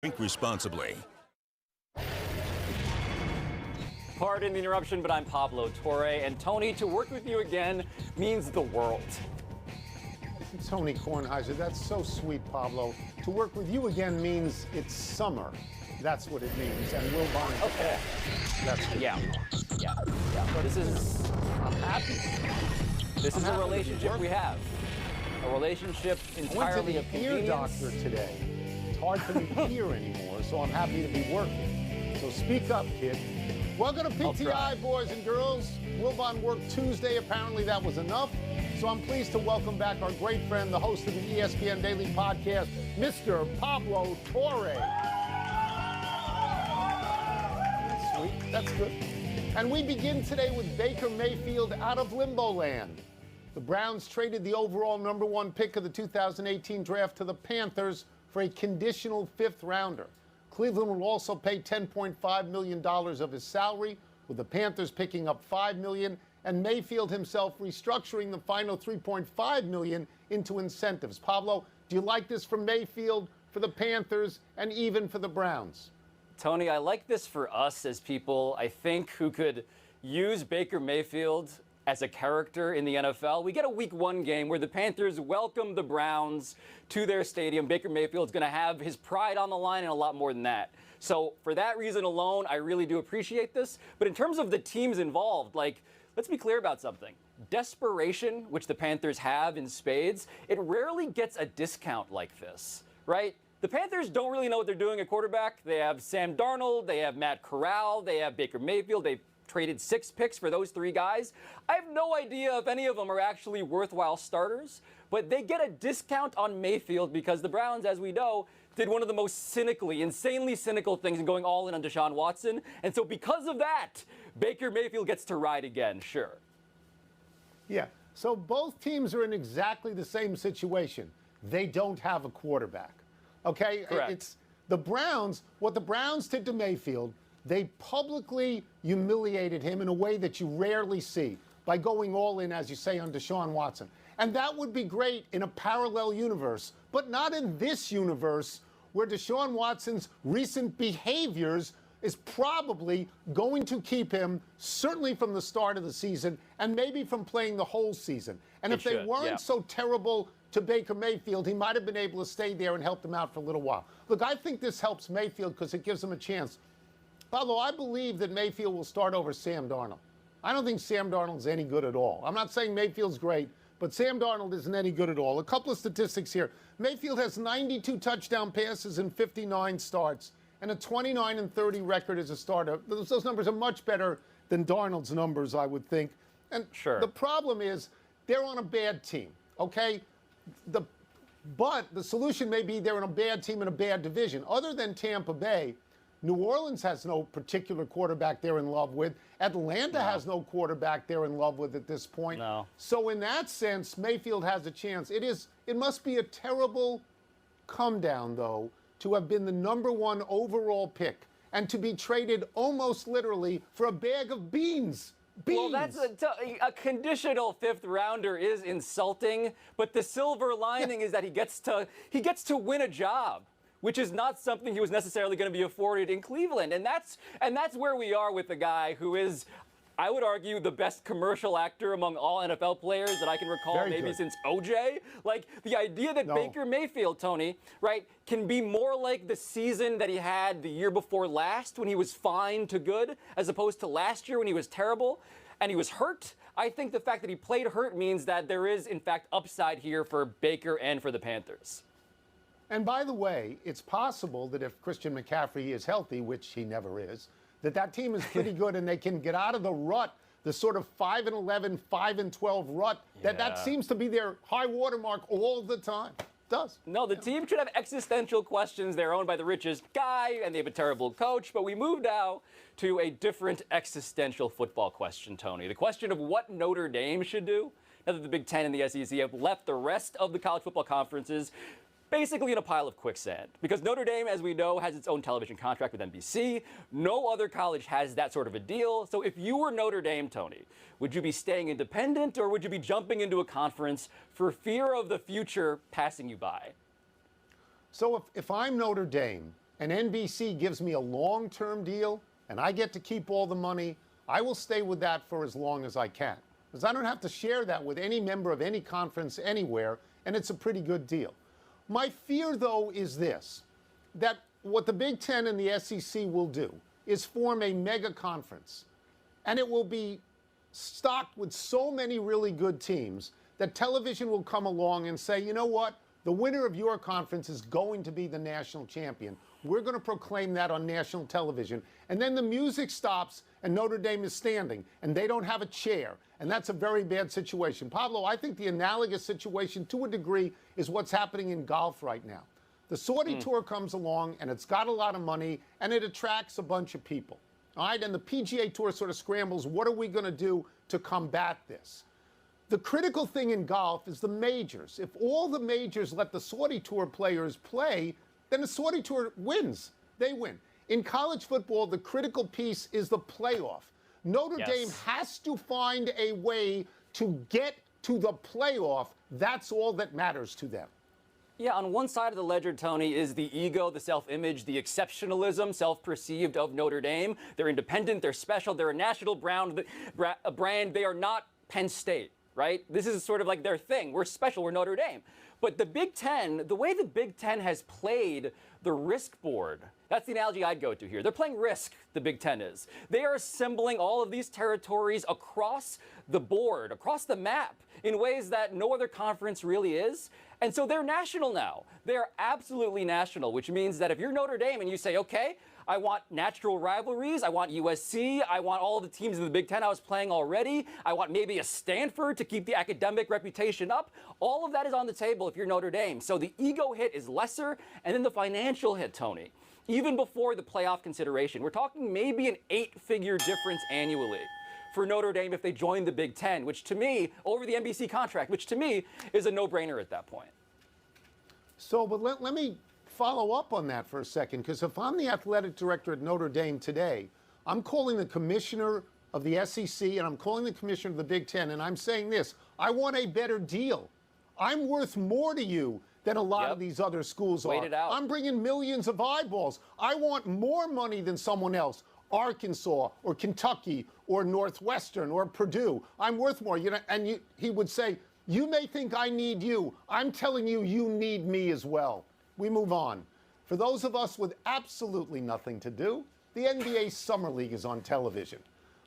Drink responsibly. Pardon the interruption, but I'm Pablo Torre. And Tony, to work with you again means the world. Tony Kornheiser, that's so sweet, Pablo. To work with you again means it's summer. That's what it means. And Wilbon. Okay. That's good. Yeah. But I'm happy. This is a relationship we have. A relationship entirely of I went to the ear convenience. doctor today. It's hard for me to hear anymore, so I'm happy to be working. So speak up, kid. Welcome to PTI, boys and girls. Wilbon worked Tuesday. Apparently that was enough. So I'm pleased to welcome back our great friend, the host of the ESPN Daily Podcast, Mr. Pablo Torre. That's sweet. That's good. And we begin today with Baker Mayfield out of limbo land. The Browns traded the overall #1 pick of the 2018 draft to the Panthers for a conditional fifth rounder. Cleveland will also pay $10.5 million of his salary, with the Panthers picking up $5 million, and Mayfield himself restructuring the final $3.5 million into incentives. Pablo, do you like this from Mayfield, for the Panthers, and even for the Browns? Tony, I like this for us as people, I think, who could use Baker Mayfield as a character in the NFL. We get a Week 1 game where the Panthers welcome the Browns to their stadium. Baker Mayfield's going to have his pride on the line and a lot more than that. So for that reason alone, I really do appreciate this. But in terms of the teams involved, let's be clear about something. Desperation, which the Panthers have in spades, it rarely gets a discount like this, right? The Panthers don't really know what they're doing at quarterback. They have Sam Darnold, they have Matt Corral, they have Baker Mayfield, they've traded 6 picks for those 3 guys. I have no idea if any of them are actually worthwhile starters, but they get a discount on Mayfield because the Browns, as we know, did one of the most insanely cynical things in going all in on Deshaun Watson. And so because of that, Baker Mayfield gets to ride again, sure. Yeah, so both teams are in exactly the same situation. They don't have a quarterback, okay? Correct. It's the Browns, what the Browns did to Mayfield, they publicly humiliated him in a way that you rarely see by going all in, as you say, on Deshaun Watson. And that would be great in a parallel universe, but not in this universe where Deshaun Watson's recent behaviors is probably going to keep him, certainly from the start of the season, and maybe from playing the whole season. And if they weren't so terrible to Baker Mayfield, he might have been able to stay there and help them out for a little while. Look, I think this helps Mayfield because it gives him a chance. Pablo, I believe that Mayfield will start over Sam Darnold. I don't think Sam Darnold's any good at all. I'm not saying Mayfield's great, but Sam Darnold isn't any good at all. A couple of statistics here. Mayfield has 92 touchdown passes in 59 starts and a 29-30 record as a starter. Those numbers are much better than Darnold's numbers, I would think. And sure. The problem is they're on a bad team, okay? But the solution may be they're on a bad team in a bad division. Other than Tampa Bay, New Orleans has no particular quarterback they're in love with. Atlanta has no quarterback they're in love with at this point. No. So in that sense, Mayfield has a chance. It must be a terrible come down, though, to have been the #1 overall pick and to be traded almost literally for a bag of beans. Well, that's a conditional 5th rounder is insulting, but the silver lining is that he gets to win a job, which is not something he was necessarily going to be afforded in Cleveland. And that's where we are with the guy who is, I would argue, the best commercial actor among all NFL players that I can recall maybe since OJ. Like, the idea that Baker Mayfield, Tony, right, can be more like the season that he had the year before last when he was fine to good, as opposed to last year when he was terrible and he was hurt. I think the fact that he played hurt means that there is, in fact, upside here for Baker and for the Panthers. And by the way, it's possible that if Christian McCaffrey is healthy, which he never is, that team is pretty good and they can get out of the rut, the sort of 5-11, 5-12 rut. That seems to be their high watermark all the time. It does. No, the team should have existential questions. They're owned by the richest guy and they have a terrible coach. But we move now to a different existential football question, Tony. The question of what Notre Dame should do now that the Big Ten and the SEC have left the rest of the college football conferences basically in a pile of quicksand. Because Notre Dame, as we know, has its own television contract with NBC. No other college has that sort of a deal. So if you were Notre Dame, Tony, would you be staying independent or would you be jumping into a conference for fear of the future passing you by? So if I'm Notre Dame, and NBC gives me a long-term deal and I get to keep all the money, I will stay with that for as long as I can. Because I don't have to share that with any member of any conference anywhere, and it's a pretty good deal. My fear, though, is this, that what the Big Ten and the SEC will do is form a mega conference, and it will be stocked with so many really good teams that television will come along and say, you know what, the winner of your conference is going to be the national champion. We're going to proclaim that on national television. And then the music stops and Notre Dame is standing and they don't have a chair. And that's a very bad situation. Pablo, I think the analogous situation to a degree is what's happening in golf right now. The Saudi Tour comes along and it's got a lot of money and it attracts a bunch of people. All right, and the PGA Tour sort of scrambles, what are we going to do to combat this? The critical thing in golf is the majors. If all the majors let the Saudi Tour players play, then the Saudi Tour wins. They win. In college football, the critical piece is the playoff. Notre Dame has to find a way to get to the playoff. That's all that matters to them. Yeah, on one side of the ledger, Tony, is the ego, the self-image, the exceptionalism, self-perceived of Notre Dame. They're independent, they're special, they're a national brand. They are not Penn State, right? This is sort of like their thing. We're special, we're Notre Dame. But the Big Ten, the way the Big Ten has played the risk board, that's the analogy I'd go to here. They're playing risk, the Big Ten is. They are assembling all of these territories across the board, across the map, in ways that no other conference really is. And so they're national now. They're absolutely national, which means that if you're Notre Dame and you say, okay, I want natural rivalries, I want USC, I want all the teams in the Big Ten I was playing already, I want maybe a Stanford to keep the academic reputation up, all of that is on the table if you're Notre Dame. So the ego hit is lesser, and then the financial hit, Tony. Even before the playoff consideration, we're talking maybe an 8-figure difference annually for Notre Dame if they join the Big Ten, which to me, over the NBC contract, which to me is a no-brainer at that point. So, but let me follow up on that for a second, because if I'm the athletic director at Notre Dame today, I'm calling the commissioner of the SEC and I'm calling the commissioner of the Big Ten, and I'm saying this, I want a better deal. I'm worth more to you than a lot of these other schools are. Wait it out. I'm bringing millions of eyeballs. I want more money than someone else. Arkansas or Kentucky or Northwestern or Purdue. I'm worth more. You know, and he would say, you may think I need you. I'm telling you, you need me as well. We move on. For those of us with absolutely nothing to do, the NBA Summer League is on television.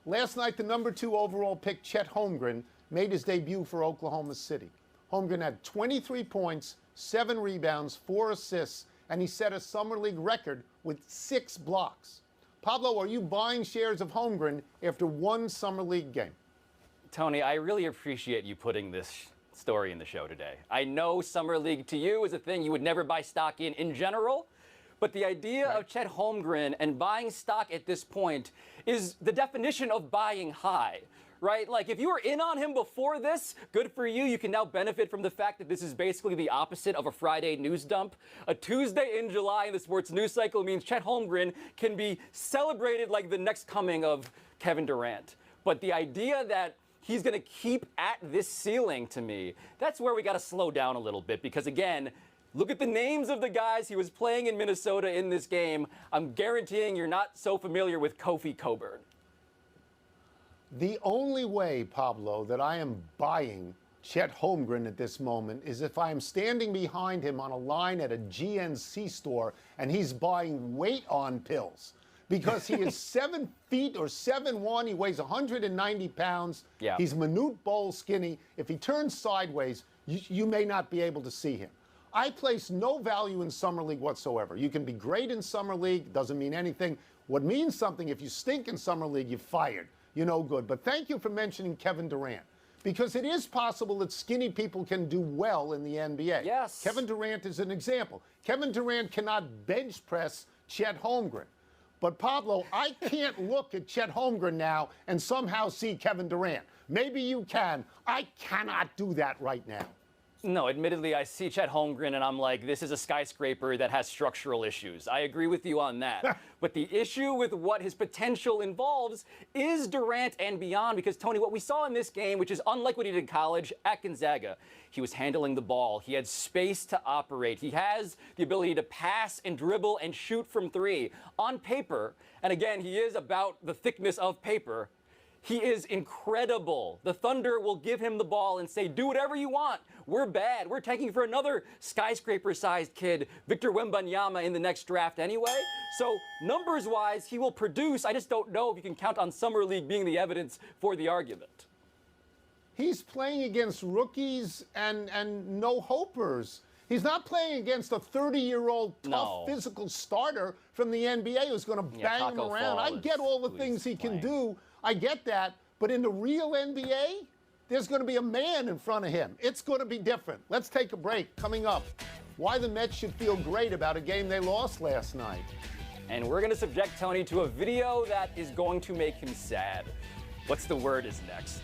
Last night, the #2 overall pick, Chet Holmgren, made his debut for Oklahoma City. Holmgren had 23 points, 7 rebounds, 4 assists, and he set a Summer League record with 6 blocks. Pablo, are you buying shares of Holmgren after one Summer League game? Tony, I really appreciate you putting this story in the show today. I know Summer League to you is a thing you would never buy stock in general, but the idea of Chet Holmgren and buying stock at this point is the definition of buying high, right? Like if you were in on him before this, good for you. You can now benefit from the fact that this is basically the opposite of a Friday news dump. A Tuesday in July in the sports news cycle means Chet Holmgren can be celebrated like the next coming of Kevin Durant. But the idea that he's going to keep at this ceiling, to me, that's where we got to slow down a little bit. Because again, look at the names of the guys he was playing in Minnesota in this game. I'm guaranteeing you're not so familiar with Kofi Cockburn. The only way, Pablo, that I am buying Chet Holmgren at this moment is if I am standing behind him on a line at a GNC store and he's buying weight-on pills. Because he is 7 feet or 7'1", he weighs 190 pounds. Yeah. He's Manute Bol skinny. If he turns sideways, you may not be able to see him. I place no value in Summer League whatsoever. You can be great in Summer League, doesn't mean anything. What means something, if you stink in Summer League, you're fired. You're no good. But thank you for mentioning Kevin Durant. Because it is possible that skinny people can do well in the NBA. Yes. Kevin Durant is an example. Kevin Durant cannot bench press Chet Holmgren. But, Pablo, I can't look at Chet Holmgren now and somehow see Kevin Durant. Maybe you can. I cannot do that right now. No, admittedly, I see Chet Holmgren and I'm like, this is a skyscraper that has structural issues. I agree with you on that. But the issue with what his potential involves is Durant and beyond, because, Tony, what we saw in this game, which is unlike what he did in college at Gonzaga, he was handling the ball. He had space to operate. He has the ability to pass and dribble and shoot from three. On paper, and again, he is about the thickness of paper, he is incredible. The Thunder will give him the ball and say, do whatever you want. We're bad. We're taking for another skyscraper-sized kid, Victor Wembanyama, in the next draft anyway. So numbers-wise, he will produce. I just don't know if you can count on Summer League being the evidence for the argument. He's playing against rookies and no-hopers. He's not playing against a 30-year-old tough physical starter from the NBA who's going to bang him around. I get all the things he can do. I get that. But in the real NBA, there's going to be a man in front of him. It's going to be different. Let's take a break. Coming up, why the Mets should feel great about a game they lost last night. And we're going to subject Tony to a video that is going to make him sad. What's the word is next.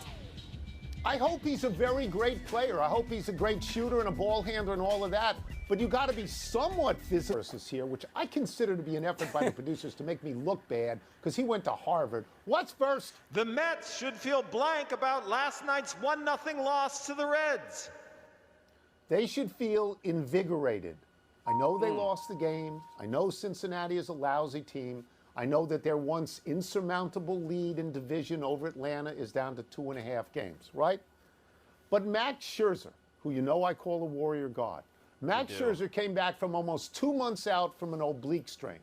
I hope he's a very great player. I hope he's a great shooter and a ball handler and all of that. But you got to be somewhat physical here, which I consider to be an effort by the producers to make me look bad because he went to Harvard. What's first? The Mets should feel blank about last night's 1-0 loss to the Reds. They should feel invigorated. I know they lost the game. I know Cincinnati is a lousy team. I know that their once insurmountable lead in division over Atlanta is down to 2.5 games, right? But Max Scherzer, who you know I call a warrior god, Max Scherzer came back from almost 2 months out from an oblique strain.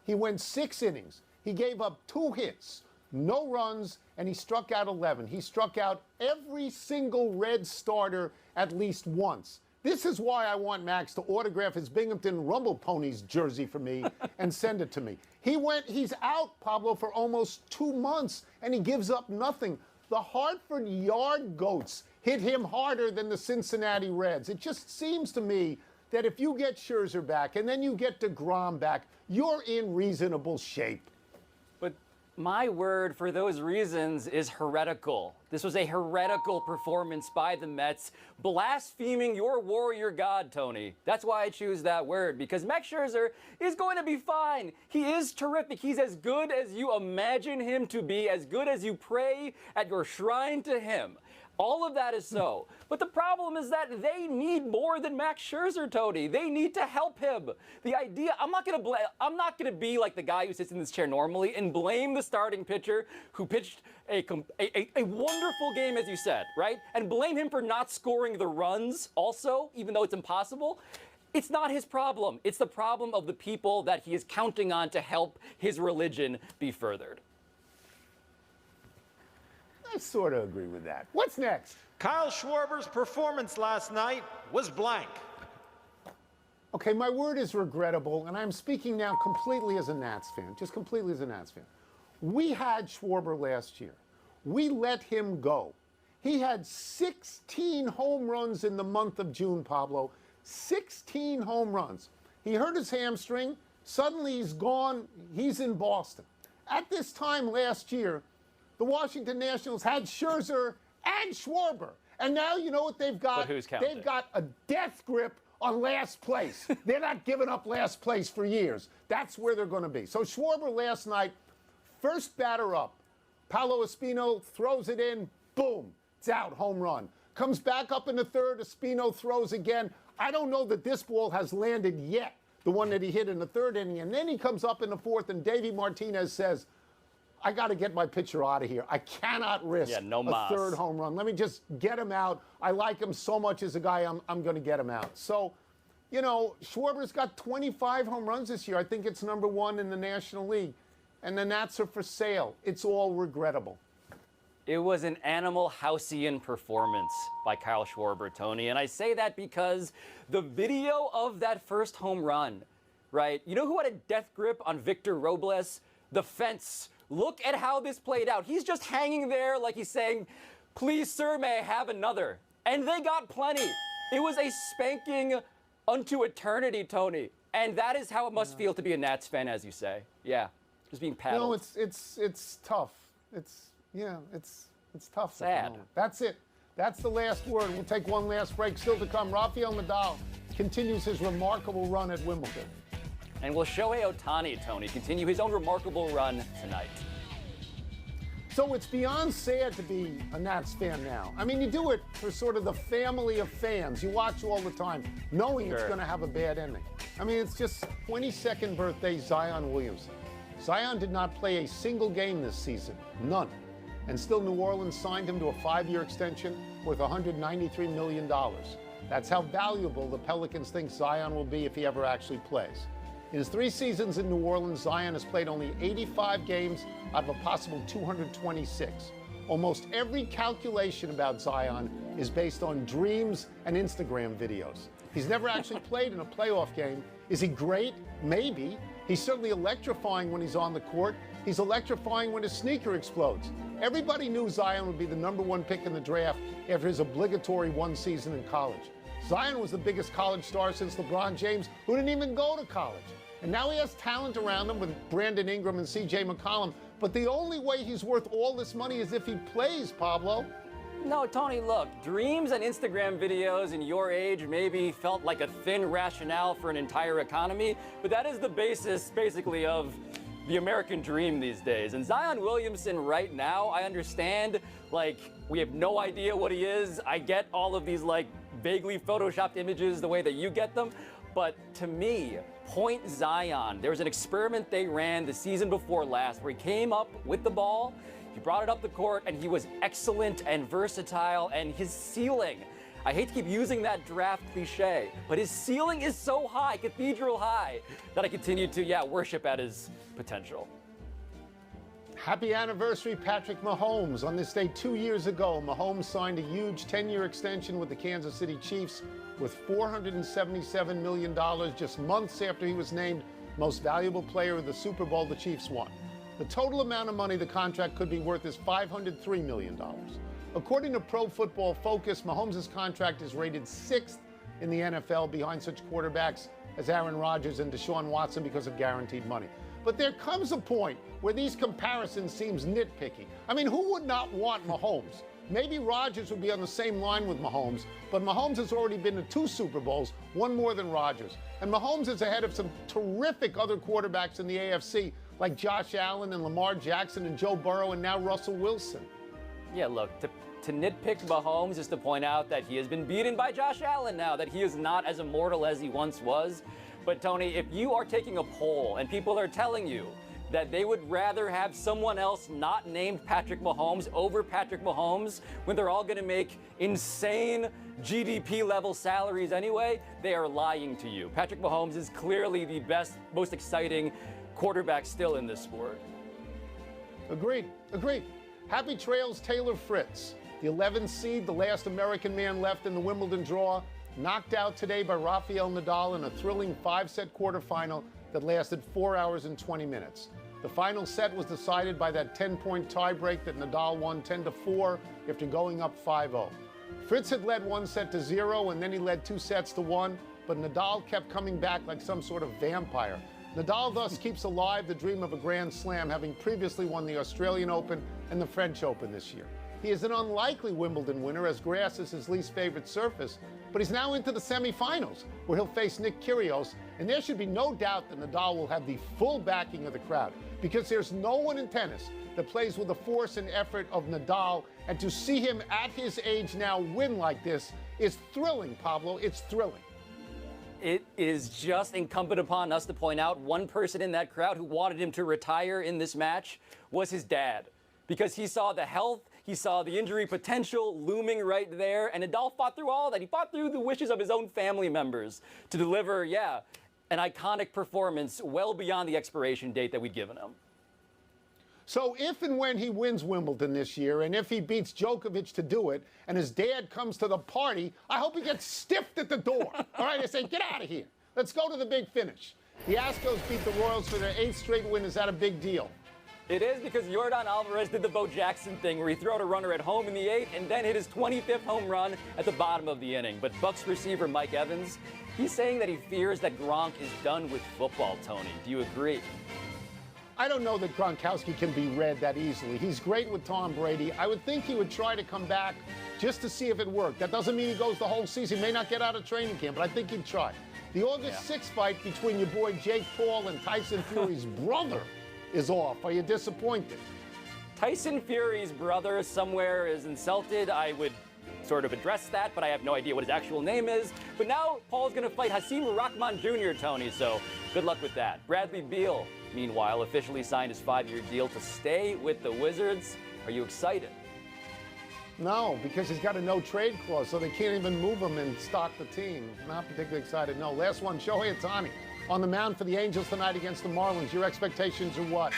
He went 6 innings. He gave up 2 hits, no runs, and he struck out 11. He struck out every single Red starter at least once. This is why I want Max to autograph his Binghamton Rumble Ponies jersey for me and send it to me. He's out, Pablo, for almost 2 months, and he gives up nothing. The Hartford Yard Goats hit him harder than the Cincinnati Reds. It just seems to me that if you get Scherzer back and then you get DeGrom back, you're in reasonable shape. But my word for those reasons is heretical. This was a heretical performance by the Mets, blaspheming your warrior god, Tony. That's why I choose that word, because Max Scherzer is going to be fine. He is terrific. He's as good as you imagine him to be, as good as you pray at your shrine to him. All of that is so. But the problem is that they need more than Max Scherzer, Tony. They need to help him. The idea, I'm not going to be like the guy who sits in this chair normally and blame the starting pitcher who pitched a wonderful game, as you said, right? And blame him for not scoring the runs also, even though it's impossible. It's not his problem. It's the problem of the people that he is counting on to help his religion be furthered. I sort of agree with that. What's next? Kyle Schwarber's performance last night was blank. Okay, my word is regrettable, and I'm speaking now completely as a Nats fan, just completely as a Nats fan. We had Schwarber last year. We let him go. He had 16 home runs in the month of June, Pablo. 16 home runs. He hurt his hamstring. Suddenly he's gone. He's in Boston. At this time last year, the Washington Nationals had Scherzer and Schwarber. And now you know what they've got? But who's counting? They've got a death grip on last place. They're not giving up last place for years. That's where they're going to be. So Schwarber last night, first batter up. Paolo Espino throws it in. Boom. It's out. Home run. Comes back up in the third. Espino throws again. I don't know that this ball has landed yet, the one that he hit in the third inning. And then he comes up in the fourth, and Davey Martinez says, I got to get my pitcher out of here. I cannot risk a third home run. Let me just get him out. I like him so much as a guy, I'm going to get him out. So, you know, Schwarber's got 25 home runs this year. I think it's #1 in the National League. And the Nats are for sale. It's all regrettable. It was an Animal Houseian performance by Kyle Schwarber, Tony. And I say that because the video of that first home run, right? You know who had a death grip on Victor Robles? The fence. Look at how this played out. He's just hanging there like he's saying, please, sir, may I have another? And they got plenty. It was a spanking unto eternity, Tony. And that is how it must feel to be a Nats fan, as you say. Yeah, just being paddled. No, it's tough. It's tough. Sad. That's it. That's the last word. We'll take one last break. Still to come, Rafael Nadal continues his remarkable run at Wimbledon. And will Shohei Ohtani, Tony, continue his own remarkable run tonight? So it's beyond sad to be a Nats fan now. I mean, you do it for sort of the family of fans. You watch all the time, knowing it's going to have a bad ending. I mean, it's just 22nd birthday Zion Williamson. Zion did not play a single game this season, none. And still New Orleans signed him to a 5-year extension worth $193 million. That's how valuable the Pelicans think Zion will be if he ever actually plays. In his 3 seasons in New Orleans, Zion has played only 85 games out of a possible 226. Almost every calculation about Zion is based on dreams and Instagram videos. He's never actually played in a playoff game. Is he great? Maybe. He's certainly electrifying when he's on the court. He's electrifying when his sneaker explodes. Everybody knew Zion would be the #1 pick in the draft after his obligatory 1 season in college. Zion was the biggest college star since LeBron James, who didn't even go to college. And now he has talent around him with Brandon Ingram and C.J. McCollum. But the only way he's worth all this money is if he plays, Pablo. No, Tony, look, dreams and Instagram videos in your age maybe felt like a thin rationale for an entire economy, but that is the basis, basically, of the American dream these days. And Zion Williamson right now, I understand, like, we have no idea what he is. I get all of these, like, vaguely photoshopped images the way that you get them. But to me, Point Zion, there was an experiment they ran the season before last where he came up with the ball, he brought it up the court, and he was excellent and versatile, and his ceiling, I hate to keep using that draft cliche, but his ceiling is so high, cathedral high, that I continue to, worship at his potential. Happy anniversary, Patrick Mahomes. On this day 2 years ago, Mahomes signed a huge 10-year extension with the Kansas City Chiefs with $477 million just months after he was named most valuable player of the Super Bowl the Chiefs won. The total amount of money the contract could be worth is $503 million. According to Pro Football Focus, Mahomes' contract is rated 6th in the NFL behind such quarterbacks as Aaron Rodgers and Deshaun Watson because of guaranteed money. But there comes a point where these comparisons seems nitpicky. I mean, who would not want Mahomes? Maybe Rodgers would be on the same line with Mahomes, but Mahomes has already been to 2 Super Bowls, 1 more than Rodgers. And Mahomes is ahead of some terrific other quarterbacks in the AFC, like Josh Allen and Lamar Jackson and Joe Burrow and now Russell Wilson. Yeah, look, to nitpick Mahomes is to point out that he has been beaten by Josh Allen now, that he is not as immortal as he once was. But Tony, if you are taking a poll and people are telling you that they would rather have someone else not named Patrick Mahomes over Patrick Mahomes when they're all going to make insane GDP level salaries anyway, they are lying to you. Patrick Mahomes is clearly the best, most exciting quarterback still in this sport. Agreed. Happy trails, Taylor Fritz. The 11th seed, the last American man left in the Wimbledon draw, knocked out today by Rafael Nadal in a thrilling 5-set quarterfinal that lasted 4 hours and 20 minutes. The final set was decided by that 10-point tiebreak that Nadal won 10-4 after going up 5-0. Fritz had led 1 set to 0, and then he led 2 sets to 1, but Nadal kept coming back like some sort of vampire. Nadal thus keeps alive the dream of a Grand Slam, having previously won the Australian Open and the French Open this year. He is an unlikely Wimbledon winner, as grass is his least favorite surface, but he's now into the semifinals, where he'll face Nick Kyrgios, and there should be no doubt that Nadal will have the full backing of the crowd, because there's no one in tennis that plays with the force and effort of Nadal, and to see him at his age now win like this is thrilling, Pablo. It's thrilling. It is just incumbent upon us to point out one person in that crowd who wanted him to retire in this match was his dad, because he saw the health, he saw the injury potential looming right there, and Nadal fought through all that. He fought through the wishes of his own family members to deliver, an iconic performance well beyond the expiration date that we'd given him. So if and when he wins Wimbledon this year, and if he beats Djokovic to do it, and his dad comes to the party, I hope he gets stiffed at the door. All right, I say, get out of here. Let's go to the big finish. The Astros beat the Royals for their 8th straight win. Is that a big deal? It is, because Yordan Alvarez did the Bo Jackson thing where he threw out a runner at home in the 8th and then hit his 25th home run at the bottom of the inning. But Bucks receiver Mike Evans, he's saying that he fears that Gronk is done with football, Tony. Do you agree? I don't know that Gronkowski can be read that easily. He's great with Tom Brady. I would think he would try to come back just to see if it worked. That doesn't mean he goes the whole season. He may not get out of training camp, but I think he'd try. The August 6th fight between your boy Jake Paul and Tyson Fury's brother is off. Are you disappointed? Tyson Fury's brother somewhere is insulted. I would sort of address that, but I have no idea what his actual name is. But now Paul's going to fight Hasim Rahman Jr., Tony, so good luck with that. Bradley Beal, meanwhile, officially signed his 5-year deal to stay with the Wizards. Are you excited? No, because he's got a no-trade clause, so they can't even move him and stock the team. Not particularly excited, no. Last one, Shohei Ohtani on the mound for the Angels tonight against the Marlins. Your expectations are what?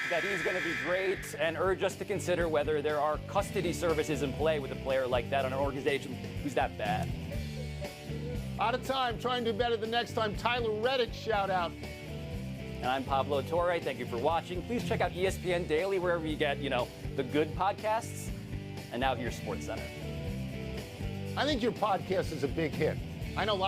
That he's going to be great, and urge us to consider whether there are custody services in play with a player like that on an organization who's that bad. Out of time, try and do better the next time. Tyler Reddick, shout out. And I'm Pablo Torre. Thank you for watching. Please check out ESPN Daily wherever you get, the good podcasts. And now here's SportsCenter. I think your podcast is a big hit. I know lots